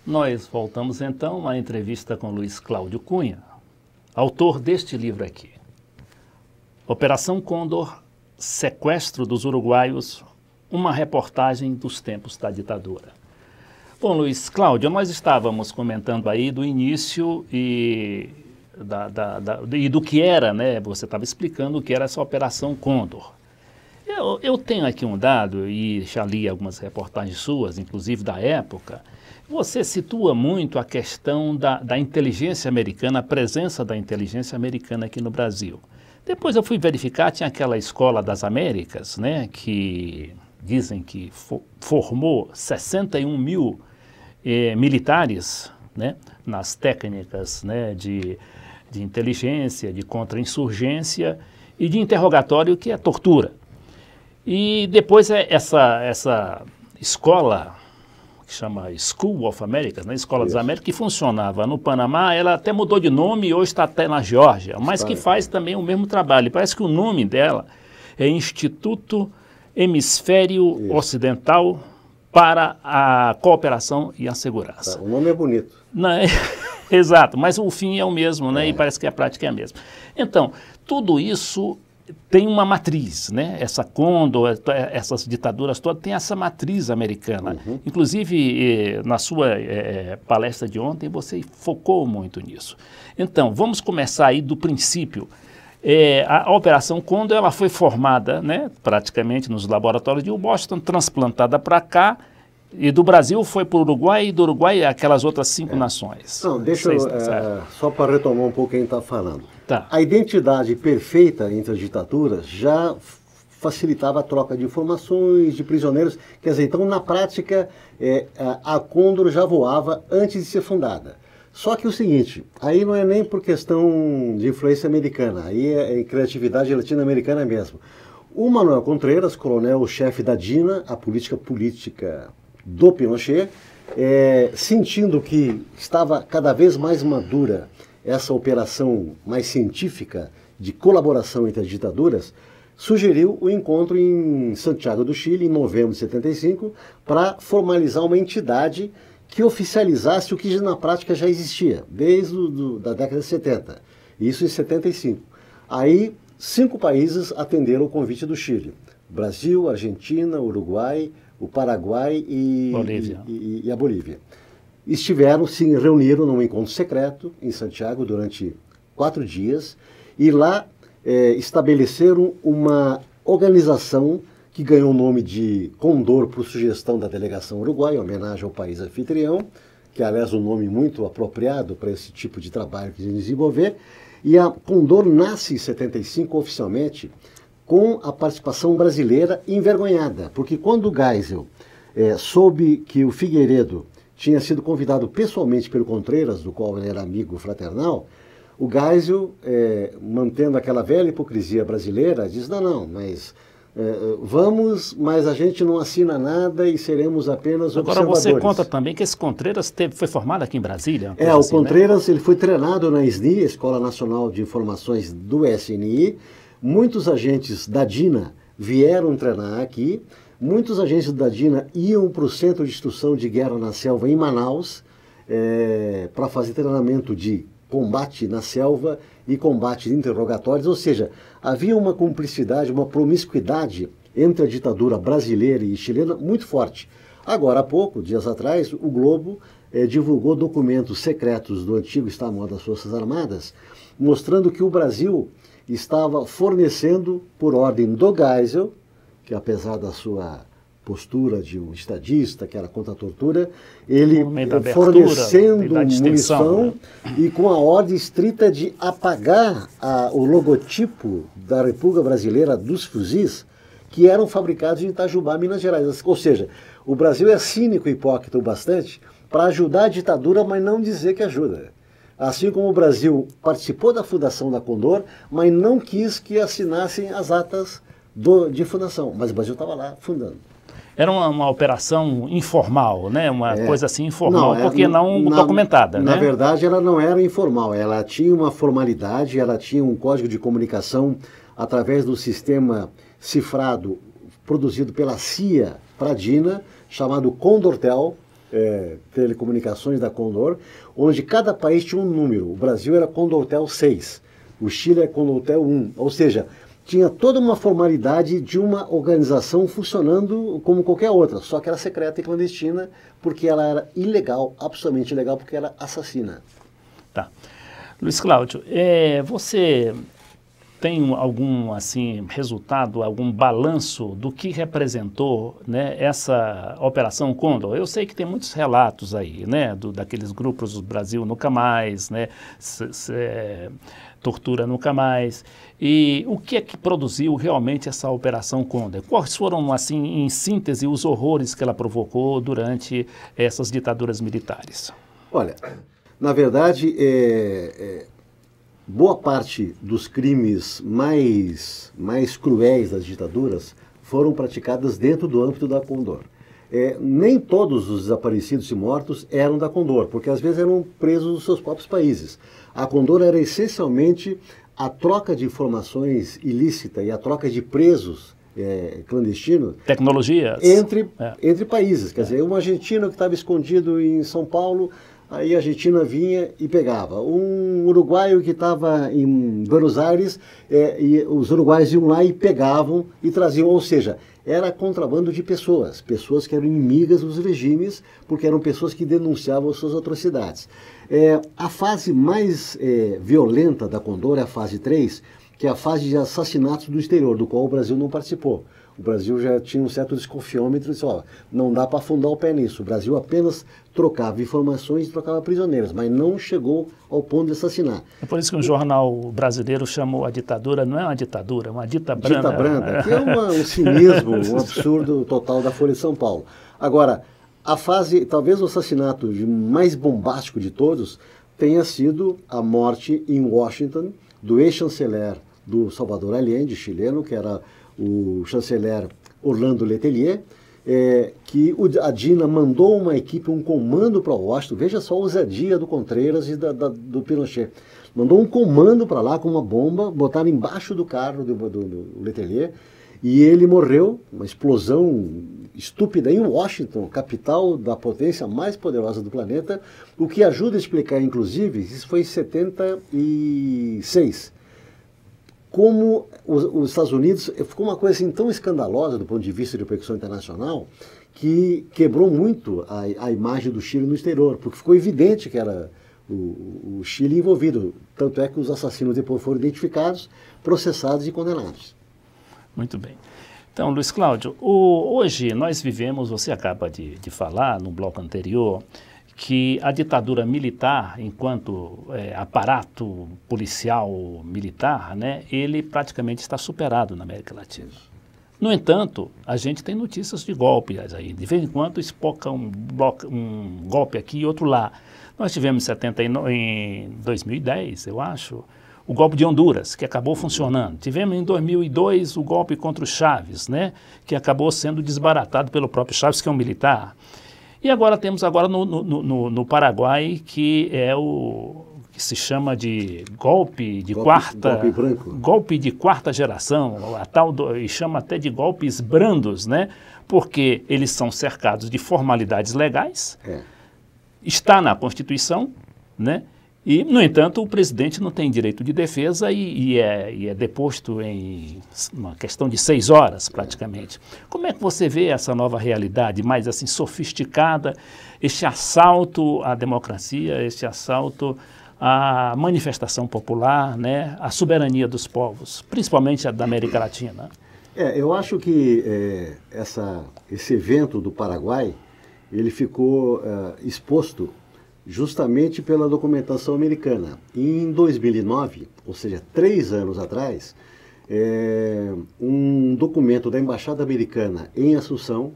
Nós voltamos então à entrevista com Luiz Cláudio Cunha, autor deste livro aqui. Operação Condor, sequestro dos uruguaios, uma reportagem dos tempos da ditadura. Bom, Luiz Cláudio, nós estávamos comentando aí do início e do que era, né? Você estava explicando o que era essa Operação Condor. Eu tenho aqui um dado, e já li algumas reportagens suas, inclusive da época. Você situa muito a questão da inteligência americana, a presença da inteligência americana aqui no Brasil. Depois eu fui verificar, tinha aquela Escola das Américas, né, que dizem que formou 61 mil militares, né, nas técnicas, né, de inteligência, de contra-insurgência e de interrogatório, que é tortura. E depois essa escola, que chama School of Americas, né? Escola das Américas, que funcionava no Panamá, ela até mudou de nome e hoje está até na Geórgia, mas que faz também o mesmo trabalho. Parece que o nome dela é Instituto Hemisfério Ocidental para a Cooperação e a Segurança. O nome é bonito. Não, exato, mas o fim é o mesmo, né? E parece que a prática é a mesma. Então, tudo isso tem uma matriz, né? Essa Condor, essas ditaduras todas, tem essa matriz americana. Inclusive, na sua palestra de ontem, você focou muito nisso. Então, vamos começar aí do princípio. A Operação Condor, ela foi formada, né, praticamente nos laboratórios de Washington, transplantada para cá, e do Brasil foi para o Uruguai, e do Uruguai aquelas outras 5 nações. Não, deixa eu, só para retomar um pouco o que a gente está falando. Tá. A identidade perfeita entre as ditaduras já facilitava a troca de informações, de prisioneiros. Quer dizer, então, na prática, a Condor já voava antes de ser fundada. Só que o seguinte, aí não é nem por questão de influência americana, aí é criatividade latino-americana mesmo. O Manuel Contreras, coronel-chefe da DINA, a política do Pinochet, sentindo que estava cada vez mais madura essa operação mais científica de colaboração entre as ditaduras, sugeriu o encontro em Santiago do Chile, em novembro de 75, para formalizar uma entidade que oficializasse o que na prática já existia, desde da década de 70, isso em 75. Aí, 5 países atenderam o convite do Chile: Brasil, Argentina, Uruguai, o Paraguai e a Bolívia. Se reuniram num encontro secreto em Santiago durante 4 dias e lá estabeleceram uma organização que ganhou o nome de Condor por sugestão da delegação uruguaia, em homenagem ao país anfitrião, que aliás é um nome muito apropriado para esse tipo de trabalho que eles desenvolver. E a Condor nasce em 75 oficialmente com a participação brasileira envergonhada, porque quando o Geisel soube que o Figueiredo tinha sido convidado pessoalmente pelo Contreras, do qual ele era amigo fraternal, o Geisel, mantendo aquela velha hipocrisia brasileira, diz: não, mas vamos, mas a gente não assina nada e seremos apenas observadores. Agora você conta também que esse Contreras foi formado aqui em Brasília? O assim, Contreras, né? Ele foi treinado na SNI, Escola Nacional de Informações do SNI. Muitos agentes da DINA vieram treinar aqui. Muitos agentes da DINA iam para o Centro de Instrução de Guerra na Selva, em Manaus, para fazer treinamento de combate na selva e combate de interrogatórios. Ou seja, havia uma cumplicidade, uma promiscuidade entre a ditadura brasileira e chilena muito forte. Agora, há pouco, dias atrás, o Globo divulgou documentos secretos do antigo Estado-Maior das Forças Armadas, mostrando que o Brasil estava fornecendo, por ordem do Geisel, que apesar da sua postura de um estadista, que era contra a tortura, ele fornecendo munição, né? E com a ordem estrita de apagar o logotipo da República Brasileira dos fuzis, que eram fabricados em Itajubá, Minas Gerais. Ou seja, o Brasil é cínico e hipócrita o bastante para ajudar a ditadura, mas não dizer que ajuda. Assim como o Brasil participou da fundação da Condor, mas não quis que assinassem as atas de fundação. Mas o Brasil estava lá fundando. Era uma operação informal, né? Uma coisa assim informal, porque não documentada, né? Na verdade, ela não era informal. Ela tinha uma formalidade, ela tinha um código de comunicação através do sistema cifrado produzido pela CIA para a DINA, chamado Condortel, telecomunicações da Condor, onde cada país tinha um número. O Brasil era Condortel 6, o Chile é Condortel 1, ou seja, tinha toda uma formalidade de uma organização funcionando como qualquer outra, só que era secreta e clandestina, porque ela era ilegal, absolutamente ilegal, porque era assassina. Tá. Luiz Cláudio, você tem algum assim resultado, algum balanço do que representou, né, essa Operação Condor? Eu sei que tem muitos relatos aí, né, daqueles grupos do Brasil Nunca Mais, né, Tortura Nunca Mais. E o que é que produziu realmente essa Operação Condor? Quais foram, assim, em síntese, os horrores que ela provocou durante essas ditaduras militares? Olha, na verdade, boa parte dos crimes mais cruéis das ditaduras foram praticadas dentro do âmbito da Condor. Nem todos os desaparecidos e mortos eram da Condor, porque às vezes eram presos nos seus próprios países. A Condor era essencialmente a troca de informações ilícita e a troca de presos clandestinos. Tecnologias. Entre países. Quer dizer, um argentino que estava escondido em São Paulo, aí a Argentina vinha e pegava. Um uruguaio que estava em Buenos Aires, e os uruguaios iam lá e pegavam e traziam. Ou seja, era contrabando de pessoas que eram inimigas dos regimes, porque eram pessoas que denunciavam as suas atrocidades. A fase mais violenta da Condor é a fase 3, que é a fase de assassinatos do exterior, do qual o Brasil não participou. O Brasil já tinha um certo desconfiômetro e disse, não dá para afundar o pé nisso. O Brasil apenas trocava informações e trocava prisioneiros, mas não chegou ao ponto de assassinar. É por isso que um jornal brasileiro chamou a ditadura, não é uma ditadura, é uma dita branda. Dita branda, que é um cinismo, um absurdo total da Folha de São Paulo. Agora, a fase, talvez o assassinato mais bombástico de todos, tenha sido a morte em Washington do ex-chanceler do Salvador Allende, chileno, que era o chanceler Orlando Letelier, que a DINA mandou uma equipe, um comando para Washington. Veja só a ousadia do Contreras e do Pinochet. Mandou um comando para lá com uma bomba, botaram embaixo do carro do Letelier, e ele morreu, uma explosão estúpida em Washington, capital da potência mais poderosa do planeta, o que ajuda a explicar, inclusive, isso foi em 76, como os Estados Unidos, ficou uma coisa assim tão escandalosa do ponto de vista de repercussão internacional, que quebrou muito a imagem do Chile no exterior, porque ficou evidente que era o Chile envolvido. Tanto é que os assassinos depois foram identificados, processados e condenados. Muito bem. Então, Luiz Cláudio, hoje nós vivemos, você acaba de falar no bloco anterior, que a ditadura militar, enquanto aparato policial militar, né, ele praticamente está superado na América Latina. No entanto, a gente tem notícias de golpes aí. De vez em quando espoca um golpe aqui e outro lá. Nós tivemos em 2010, eu acho, o golpe de Honduras, que acabou funcionando. Tivemos em 2002 o golpe contra o Chaves, né, que acabou sendo desbaratado pelo próprio Chaves, que é um militar. E agora temos no Paraguai, que é o que se chama de golpe de quarta geração, e chama até de golpes brandos, né? Porque eles são cercados de formalidades legais, está na Constituição, né? E, no entanto, o presidente não tem direito de defesa e é deposto em uma questão de 6 horas, praticamente. Como é que você vê essa nova realidade, mais assim, sofisticada, este assalto à democracia, este assalto à manifestação popular, né, à soberania dos povos, principalmente a da América Latina? Eu acho que esse evento do Paraguai, ele ficou exposto justamente pela documentação americana. Em 2009, ou seja, 3 anos atrás, um documento da Embaixada Americana em Assunção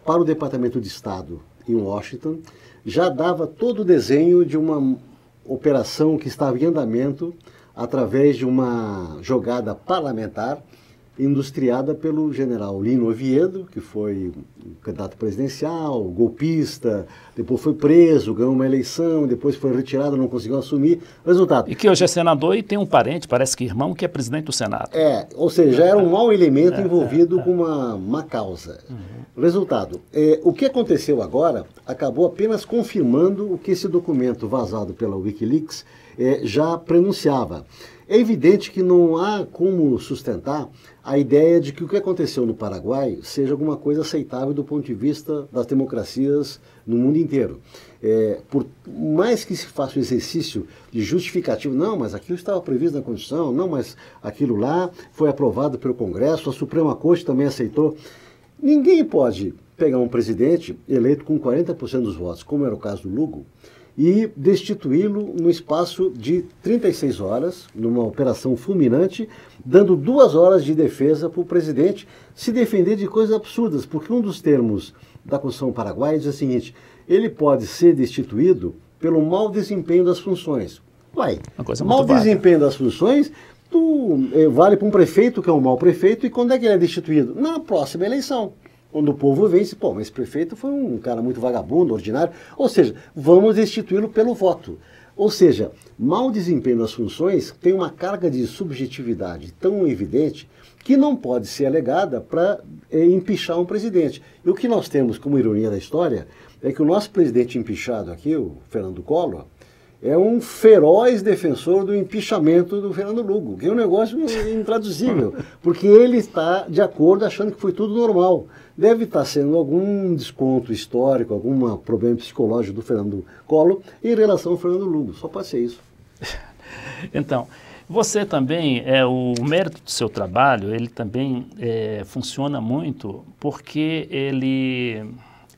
para o Departamento de Estado em Washington já dava todo o desenho de uma operação que estava em andamento através de uma jogada parlamentar industriada pelo general Lino Oviedo, que foi candidato presidencial, golpista, depois foi preso, ganhou uma eleição, depois foi retirado, não conseguiu assumir. Resultado. E que hoje é senador e tem um parente, parece que irmão, que é presidente do Senado. Ou seja, era um mau elemento envolvido com uma causa. Resultado, o que aconteceu agora acabou apenas confirmando o que esse documento vazado pela Wikileaks já prenunciava. É evidente que não há como sustentar a ideia de que o que aconteceu no Paraguai seja alguma coisa aceitável do ponto de vista das democracias no mundo inteiro. Por mais que se faça o exercício de justificativo, não, mas aquilo estava previsto na Constituição, não, mas aquilo lá foi aprovado pelo Congresso, a Suprema Corte também aceitou. Ninguém pode pegar um presidente eleito com 40% dos votos, como era o caso do Lugo, e destituí-lo no espaço de 36 horas, numa operação fulminante, dando 2 horas de defesa para o presidente se defender de coisas absurdas, porque um dos termos da Constituição paraguaia diz o seguinte: ele pode ser destituído pelo mau desempenho das funções. Mau desempenho das funções vale para um prefeito que é um mau prefeito, e quando é que ele é destituído? Na próxima eleição. Quando o povo vence, mas esse prefeito foi um cara muito vagabundo, ordinário. Ou seja, vamos destituí-lo pelo voto. Ou seja, mau desempenho das funções tem uma carga de subjetividade tão evidente que não pode ser alegada para empichar um presidente. E o que nós temos como ironia da história é que o nosso presidente empichado aqui, o Fernando Collor, é um feroz defensor do empichamento do Fernando Lugo, que é um negócio intraduzível, porque ele está de acordo achando que foi tudo normal. Deve estar sendo algum desconto histórico, algum problema psicológico do Fernando Collor em relação ao Fernando Lugo. Só pode ser isso. Então, você também, o mérito do seu trabalho, ele também funciona muito porque ele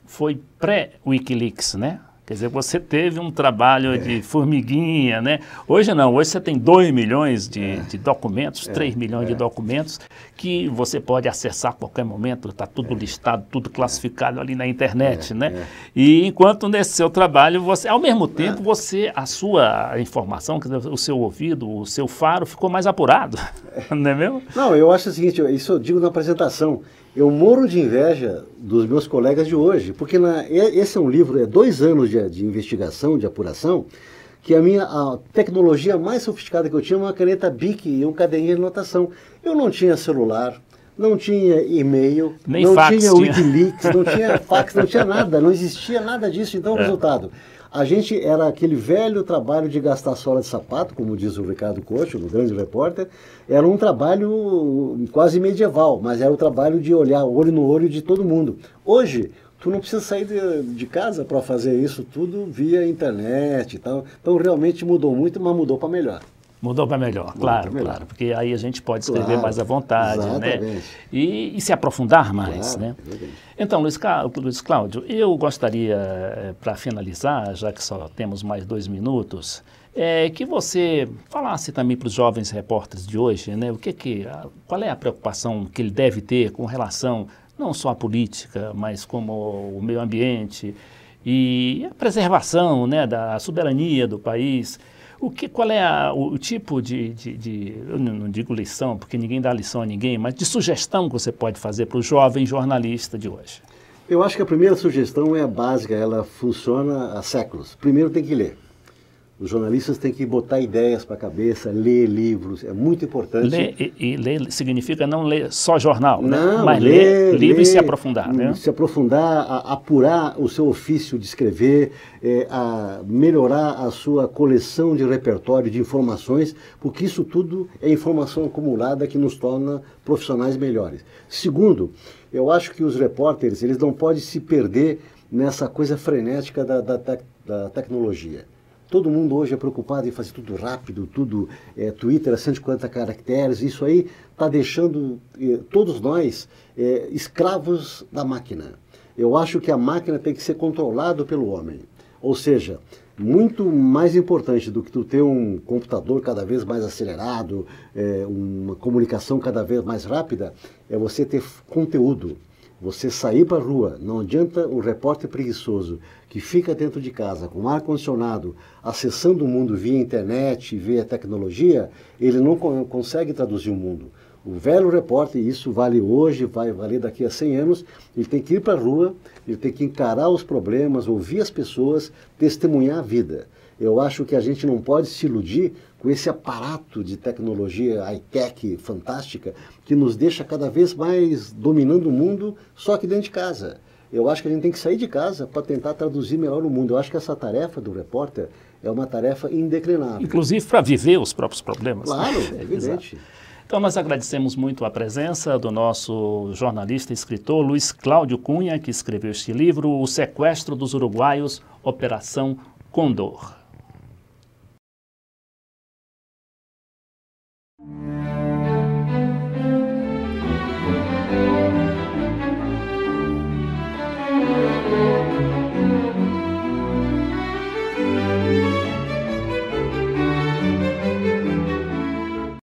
foi pré-Wikileaks, né? Quer dizer, você teve um trabalho de formiguinha, né? Hoje não, hoje você tem 2 milhões de documentos, 3 milhões de documentos que você pode acessar a qualquer momento, está tudo listado, tudo classificado ali na internet, né? E enquanto nesse seu trabalho, você, ao mesmo tempo, a sua informação, o seu ouvido, o seu faro ficou mais apurado, não é mesmo? Não, eu acho o seguinte, isso eu digo na apresentação. Eu morro de inveja dos meus colegas de hoje, porque esse é um livro, 2 anos de investigação, de apuração, que a tecnologia mais sofisticada que eu tinha é uma caneta Bic e um caderninho de anotação. Eu não tinha celular, não tinha e-mail, não tinha Wikileaks, não tinha fax, não tinha nada, não existia nada disso. Então, o resultado, a gente era aquele velho trabalho de gastar sola de sapato, como diz o Ricardo Cocho, o grande repórter. Era um trabalho quase medieval, mas era o trabalho de olhar olho no olho de todo mundo. Hoje, tu não precisa sair de casa para fazer isso tudo via internet e tal. Então, realmente mudou muito, mas mudou para melhor. Mudou para melhor, claro, porque aí a gente pode escrever mais à vontade, né? E se aprofundar mais, né? Então, Luiz Cláudio, eu gostaria, para finalizar, já que só temos mais 2 minutos, que você falasse também para os jovens repórteres de hoje, né? Qual é a preocupação que ele deve ter com relação não só à política, mas como o meio ambiente e a preservação, né, da soberania do país. Qual é o tipo eu não digo lição, porque ninguém dá lição a ninguém, mas de sugestão que você pode fazer para o jovem jornalista de hoje? Eu acho que a primeira sugestão é a básica, ela funciona há séculos. Primeiro tem que ler. Os jornalistas têm que botar ideias para a cabeça, ler livros, é muito importante. Ler significa não ler só jornal, não, né? Mas ler livro e se aprofundar, né? Se aprofundar, apurar o seu ofício de escrever, melhorar a sua coleção de repertório de informações, porque isso tudo é informação acumulada que nos torna profissionais melhores. Segundo, eu acho que os repórteres, eles não podem se perder nessa coisa frenética da tecnologia. Todo mundo hoje é preocupado em fazer tudo rápido, tudo Twitter a 150 caracteres. Isso aí está deixando todos nós escravos da máquina. Eu acho que a máquina tem que ser controlada pelo homem. Ou seja, muito mais importante do que tu ter um computador cada vez mais acelerado, uma comunicação cada vez mais rápida, é você ter conteúdo. Você sair para a rua, não adianta um repórter preguiçoso que fica dentro de casa com ar-condicionado, acessando o mundo via internet, via tecnologia, ele não consegue traduzir o mundo. O velho repórter, e isso vale hoje, vai valer daqui a 100 anos, ele tem que ir para a rua, ele tem que encarar os problemas, ouvir as pessoas, testemunhar a vida. Eu acho que a gente não pode se iludir com esse aparato de tecnologia high-tech fantástica que nos deixa cada vez mais dominando o mundo só aqui dentro de casa. Eu acho que a gente tem que sair de casa para tentar traduzir melhor o mundo. Eu acho que essa tarefa do repórter é uma tarefa indeclinável. Inclusive para viver os próprios problemas. Claro, né? é evidente. Então nós agradecemos muito a presença do nosso jornalista e escritor Luiz Cláudio Cunha, que escreveu este livro, O Sequestro dos Uruguaios, Operação Condor.